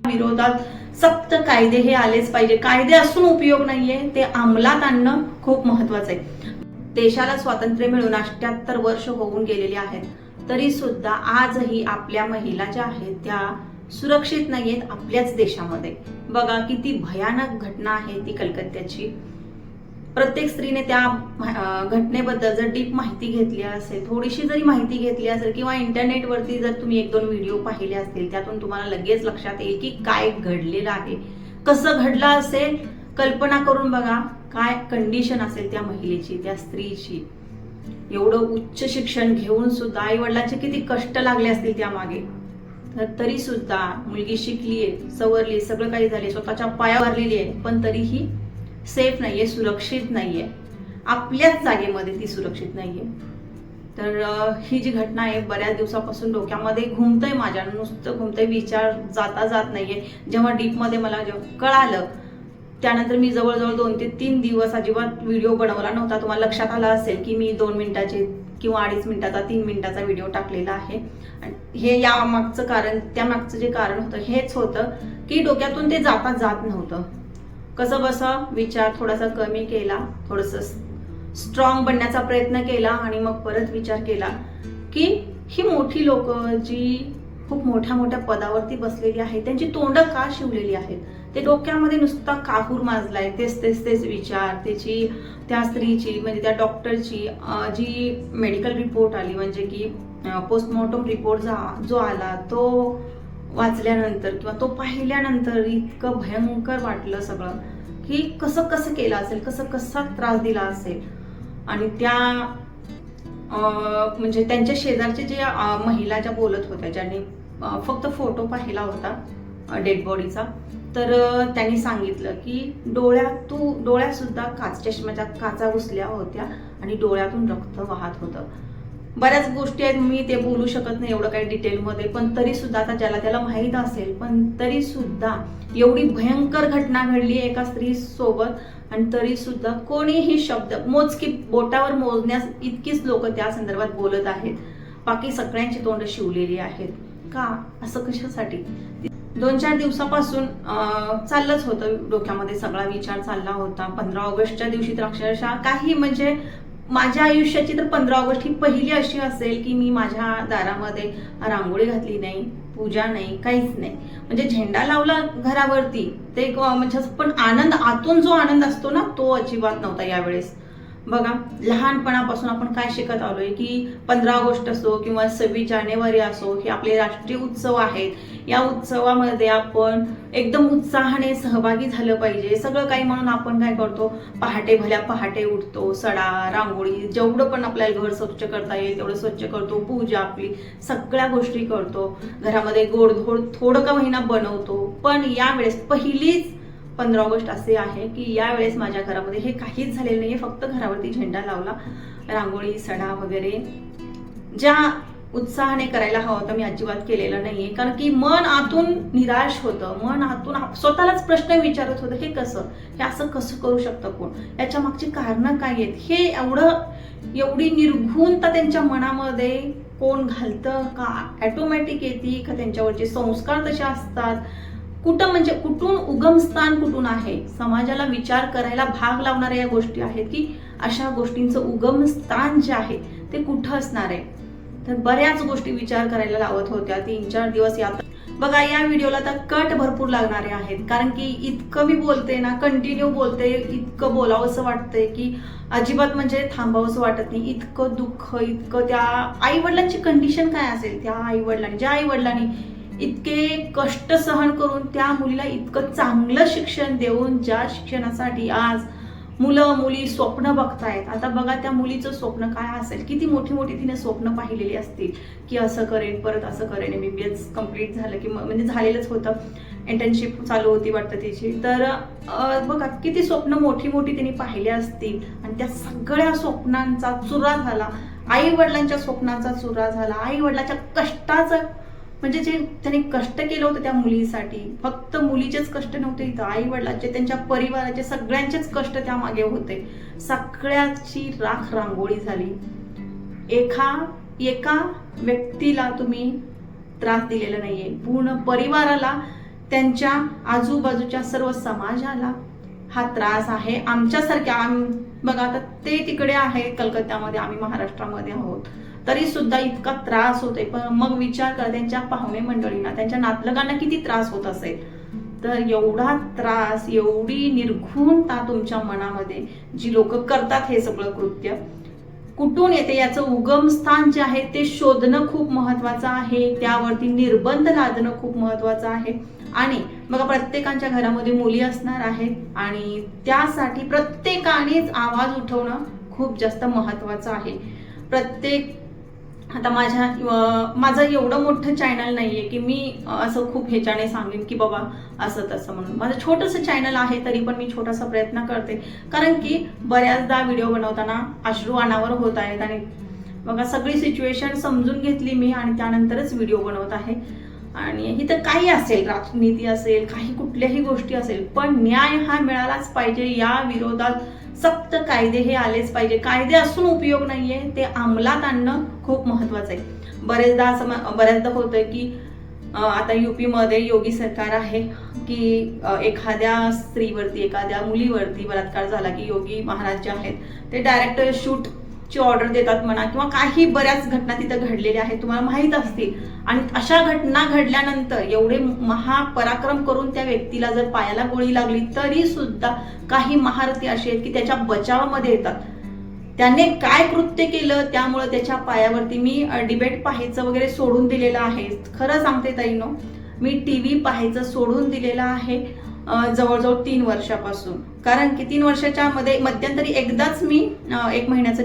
विरोधात सक्त कायदे हे आलेच पाहिजे. कायदे असून उपयोग नाहीये, ते अंमलात आणणं खूप महत्वाचं आहे. देशाला स्वातंत्र्य मिळून 78 वर्ष होऊन गेलेली आहेत, तरी सुद्धा आजही आपल्या महिला ज्या आहेत त्या सुरक्षित नाहीयेत आपल्याच देशामध्ये. बघा किती भयानक घटना आहे ती कलकत्त्याची. प्रत्येक स्त्रीने त्या घटनेबद्दल जर डीप माहिती घेतली असेल, थोडीशी जरी माहिती घेतली असेल किंवा इंटरनेटवरती जर तुम्ही 1-2 व्हिडिओ पाहिले असतील, त्यातून तुम्हाला लगेच लक्षात येईल की काय घडलेलं आहे, कसं घडलं असेल. कल्पना करून बघा काय कंडिशन असेल त्या महिलेची, त्या स्त्रीची. एवढं उच्च शिक्षण घेऊन सुद्धा आई वडिलांचे किती कष्ट लागले असतील त्यामागे, तरी सुद्धा मुलगी शिकलीये, सवरली, सगळं काही झाले, स्वतःच्या पायावर आलेली आहे, पण तरीही सेफ नाहीये, सुरक्षित नाहीये. आपल्याच जागेमध्ये ती सुरक्षित नाहीये. तर ही जी घटना आहे बऱ्याच दिवसापासून डोक्यामध्ये घुमतंय, माझ्या नुसतं घुमतंय, विचार जात नाहीये. जेव्हा डीपमध्ये मला कळालं, त्यानंतर मी जवळजवळ 2 ते 3 दिवस अजिबात व्हिडिओ बनवला नव्हता. तुम्हाला लक्षात आलं असेल की मी 2 मिनिटाचे किंवा 2.5 मिनिटाचा 3 मिनिटाचा व्हिडिओ टाकलेला आहे. हे या मागचं कारण, त्या मागचं जे कारण होतं हेच होतं की डोक्यातून ते जात नव्हतं. कसं बसा विचार थोडासा कमी केला, थोडंसं स्ट्रॉंग बनण्याचा प्रयत्न केला आणि मग परत विचार केला की ही मोठी लोक जी खूप मोठ्या पदावरती बसलेली आहेत, त्यांची तोंड का शिवलेली आहेत. ते डोक्यामध्ये नुसता काहूर माजलाय, तेच विचार. त्याची, त्या स्त्रीची म्हणजे त्या डॉक्टरची जी मेडिकल रिपोर्ट आली, म्हणजे की पोस्टमॉर्टम रिपोर्ट जो आला, तो वाचल्यानंतर किंवा तो पाहिल्यानंतर इतकं भयंकर वाटलं सगळं की कसं केलं असेल, कसा त्रास दिला असेल. आणि त्या म्हणजे त्यांच्या शेजारचे जे महिला ज्या बोलत होत्या, ज्यांनी फक्त फोटो पाहिला होता डेड बॉडीचा, तर त्यांनी सांगितलं की डोळ्यात सुद्धा चष्म्याच्या काचा घुसल्या होत्या आणि डोळ्यातून रक्त वाहत होतं. बऱ्याच गोष्टी आहेत, मी ते बोलू शकत नाही एवढं काही डिटेलमध्ये, पण तरी सुद्धा आता ज्याला त्याला माहीत असेल, पण तरी सुद्धा एवढी भयंकर घटना घडली एका स्त्री सोबत आणि तरी सुद्धा कोणीही शब्द, मोजकी बोटावर मोजण्यास इतकीच लोक त्या संदर्भात बोलत आहेत. बाकी सगळ्यांची तोंड शिवलेली आहेत. का असं कशासाठी? 2-4 दिवसापासून चाललंच होतं डोक्यामध्ये, सगळा विचार चालला होता. 15 ऑगस्टच्या दिवशी तर अक्षरशः काही, म्हणजे माझ्या आयुष्याची तर 15 ऑगस्ट ही पहिली अशी असेल की मी माझ्या दारामध्ये रांगोळी घातली नाही, पूजा नाही, काहीच नाही. म्हणजे झेंडा लावला घरावरती, ते म्हणजे पण आनंद, आतून जो आनंद असतो ना, तो अजिबात नव्हता यावेळेस. बघा लहानपणापासून आपण काय शिकत आलोय की 15 ऑगस्ट असो किंवा 26 जानेवारी असो, हे आपले राष्ट्रीय उत्सव आहेत. या उत्सवामध्ये आपण एकदम उत्साहाने सहभागी झालं पाहिजे, सगळं काही. म्हणून आपण काय करतो, भल्या पहाटे उठतो, सडा, रांगोळी, जेवढं पण आपल्याला घर स्वच्छ करता येईल तेवढं स्वच्छ करतो, पूजा आपली सगळ्या गोष्टी करतो, घरामध्ये गोडधोड थोडं का महिना बनवतो. पण यावेळेस पहिलीच 15 ऑगस्ट असे आहे की यावेळेस माझ्या घरामध्ये हे काहीच झालेलं नाहीये. फक्त घरावरती झेंडा लावला, रांगोळी, सडा वगैरे ज्या उत्साहाने करायला हवं होतं मी अजिबात केलेलं नाहीये. कारण की मन आतून निराश होतं, मन आतून स्वतःलाच प्रश्न विचारत होतं, हे कसं, हे असं कसं करू शकतं कोण, याच्या मागची कारणं काय आहेत, हे एवढी निर्घुणता त्यांच्या मनामध्ये कोण घालतं का, ऑटोमॅटिक येते का, त्यांच्यावरचे संस्कार तसे असतात, कुठून उगमस्थान कुठून आहे. समाजाला विचार करायला भाग लावणाऱ्या या गोष्टी आहेत की अशा गोष्टींचं उगमस्थान जे आहे ते कुठं असणार आहे. तर बऱ्याच गोष्टी विचार करायला लावत होत्या. 3-4 दिवस बघा या व्हिडिओला तर कट भरपूर लागणारे आहेत, कारण की इतकं मी बोलते ना, कंटिन्यू बोलते, इतकं बोलावंसं वाटतंय की अजिबात म्हणजे थांबावंसं वाटत नाही. इतकं दुःख, इतकं त्या आई वडिलांची कंडिशन काय असेल, त्या आई वडिलांनी, ज्या आई वडिलांनी इतके कष्ट सहन करून त्या मुलीला इतकं चांगलं शिक्षण देऊन, ज्या शिक्षणासाठी आज मुलं मुली स्वप्न बघतायत. आता बघा त्या मुलीचं स्वप्न काय असेल, किती मोठी तिने स्वप्न पाहिलेली असतील की असं करेन, परत असं करेन, MBBS कम्प्लीट झालं की म्हणजे झालेलंच होतं, इंटर्नशिप चालू होती वाटतं तिची. तर बघा किती स्वप्न मोठी तिने पाहिले असतील आणि त्या सगळ्या स्वप्नांचा चुरा झाला, आई वडिलांच्या स्वप्नांचा चुरा झाला, आई वडिलांच्या कष्टाचा, म्हणजे जे त्यांनी कष्ट केलं होतं त्या मुलीसाठी, फक्त मुलीचेच कष्ट नव्हते इथं, आई वडिलांचे, त्यांच्या परिवाराचे सगळ्यांचेच कष्ट त्यामागे होते. सगळ्याची राख रांगोळी झाली. एका व्यक्तीला तुम्ही त्रास दिलेला नाहीये, पूर्ण परिवाराला त्यांच्या आजूबाजूच्या सर्व समाजाला हा त्रास आहे. आमच्यासारख्या बघा आता ते तिकडे आहे कलकत्त्यामध्ये, आम्ही महाराष्ट्रामध्ये आहोत, तरी सुद्धा इतका त्रास होतोय. पण मग विचार करा त्यांच्या पाहुणे मंडळींना, त्यांच्या नातलगांना किती त्रास होत असेल. तर एवढा त्रास, एवढी निर्घृणता तुमच्या मनामध्ये जी लोक करतात हे सगळं कृत्य कुठून येते, याचं उगमस्थान जे आहे ते शोधणं खूप महत्वाचं आहे. त्यावरती निर्बंध लादणं खूप महत्वाचं आहे. आणि बघा प्रत्येकाच्या घरामध्ये मुली असणार आहेत आणि त्यासाठी प्रत्येकानेच आवाज उठवणं खूप जास्त महत्वाचं आहे. आता माझं एवढं मोठं चॅनल नाहीये की मी असं खूप ह्याच्याने सांगेन की बाबा असं तसं म्हणून. माझं छोटंसं चॅनल आहे, तरी पण मी छोटासा प्रयत्न करते, कारण की बऱ्याचदा व्हिडिओ बनवताना अश्रू अनावर होत आहेत आणि बघा सगळी सिच्युएशन समजून घेतली मी आणि त्यानंतरच व्हिडिओ बनवत आहे. आणि इथं काही असेल, राजनीती असेल, काही कुठल्याही गोष्टी असेल, पण न्याय हा मिळालाच पाहिजे. या विरोधात सक्त कायदे हे आलेच पाहिजे. कायदे असून उपयोग नाहीये, ते अंमलात आणणं खूप महत्वाचं आहे. बऱ्याचदा होतंय की आता युपी मध्ये योगी सरकार आहे की एखाद्या स्त्रीवरती, एखाद्या मुलीवरती बलात्कार झाला की योगी महाराज जे आहेत ते डायरेक्ट शूट ची ऑर्डर देतात म्हणा, किंवा काही बऱ्याच घटना तिथं घडलेल्या आहेत, तुम्हाला माहित असतील. आणि अशा घटना घडल्यानंतर एवढे महापराक्रम करून त्या व्यक्तीला जर पायाला गोळी लागली तरी सुद्धा काही महारथी असे आहेत की त्याच्या बचावामध्ये येतात. त्याने काय कृत्य केलं त्यामुळे त्याच्या पायावरती मी डिबेट पाहायचं वगैरे सोडून दिलेलं आहे. खरं सांगते ताईनो, मी टीव्ही पाहायचं सोडून दिलेलं आहे जवळजवळ 3 वर्षापासून. कारण की 3 वर्षाच्या मध्यंतरी एकदाच मी 1 महिन्याचा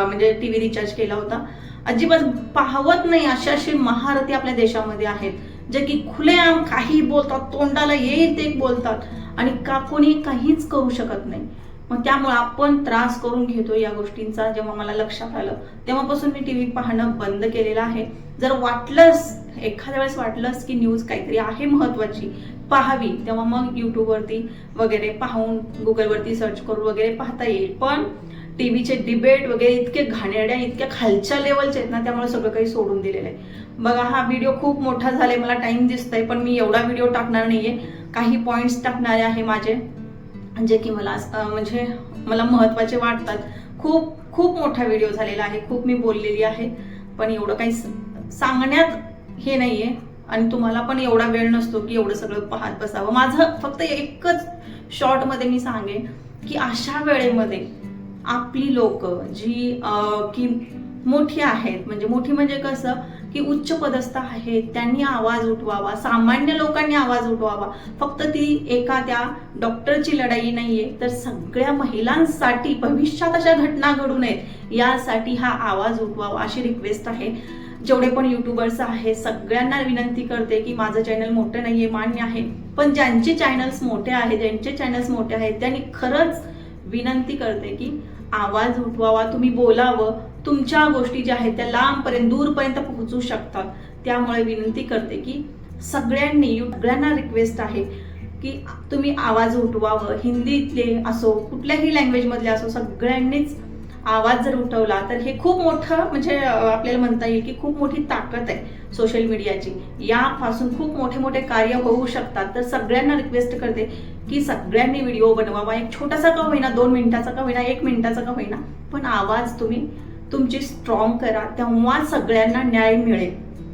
म्हणजे टीव्ही रिचार्ज केला होता. अजिबात पाहवत नाही. अशी महारथी आपल्या देशामध्ये आहेत जे की खुलेआम काही बोलतात, तोंडाला येईल ते बोलतात आणि कोणी काहीच करू शकत नाही. मग त्यामुळे आपण त्रास करून घेतो या गोष्टींचा. जेव्हा मला लक्षात आलं तेव्हापासून मी टीव्ही पाहणं बंद केलेलं आहे. जर वाटलंच, एखाद्या वेळेस वाटलंच की न्यूज काहीतरी आहे महत्वाची पाहावी, तेव्हा मग युट्यूबवरती वगैरे पाहून, गुगलवरती सर्च करून वगैरे पाहता येईल. पण टीव्हीचे डिबेट वगैरे इतके घाणेरड्या, इतक्या खालच्या लेवलचे आहेत ना, त्यामुळे सगळं काही सोडून दिलेलं आहे. बघा हा व्हिडिओ खूप मोठा झालाय, मला टाइम दिसतोय, पण मी एवढा व्हिडिओ टाकणार नाहीये. काही पॉइंट्स टाकणारे आहे माझे, जे की मला म्हणजे मला महत्वाचे वाटतात. खूप खूप मोठा व्हिडिओ झालेला आहे, खूप मी बोललेली आहे, पण एवढं काही सांगण्यात हे नाहीये. आणि तुम्हाला पण एवढा वेळ नसतो की एवढं सगळं पाहत बसावं. माझं फक्त एकच शॉर्ट मध्ये मी सांगेन की अशा वेळेमध्ये आपली लोक जी की मोठी आहेत, म्हणजे मोठी म्हणजे कसं की उच्च पदस्थ आहेत, त्यांनी आवाज उठवावा, सामान्य लोकांनी आवाज उठवावा. फक्त ती एखाद्या डॉक्टरची लढाई नाहीये, तर सगळ्या महिलांसाठी भविष्यात अशा घटना घडू नयेत यासाठी हा आवाज उठवावा अशी रिक्वेस्ट आहे. जेवढे पण युट्यूबर्स आहेत सगळ्यांना विनंती करते की माझं चॅनल मोठं नाहीये, मान्य आहे, पण ज्यांचे चॅनल्स मोठे आहेत, ज्यांचे चॅनल्स मोठे आहेत त्यांनी खरंच विनंती करते की आवाज उठवावा, तुम्ही बोलावं. तुमच्या गोष्टी ज्या आहेत त्या लांबपर्यंत, दूरपर्यंत पोहोचू शकतात. त्यामुळे विनंती करते की सगळ्यांना रिक्वेस्ट आहे की तुम्ही आवाज उठवावं. हिंदीतले असो, कुठल्याही लँग्वेज मधले असो, सगळ्यांनीच आवाज जर उठवला तर हे खूप मोठं म्हणजे आपल्याला म्हणता येईल की खूप मोठी ताकद आहे सोशल मीडियाची. यापासून खूप मोठे मोठे कार्य होऊ शकतात. तर सगळ्यांना रिक्वेस्ट करते की सगळ्यांनी व्हिडिओ बनवावा. एक छोटासा का होईना, 2 मिनिटाचा का होईना, 1 मिनिटाचा का होईना, पण आवाज तुम्ही तुमची स्ट्रॉंग करा, तेव्हा सगळ्यांना न्याय मिळेल.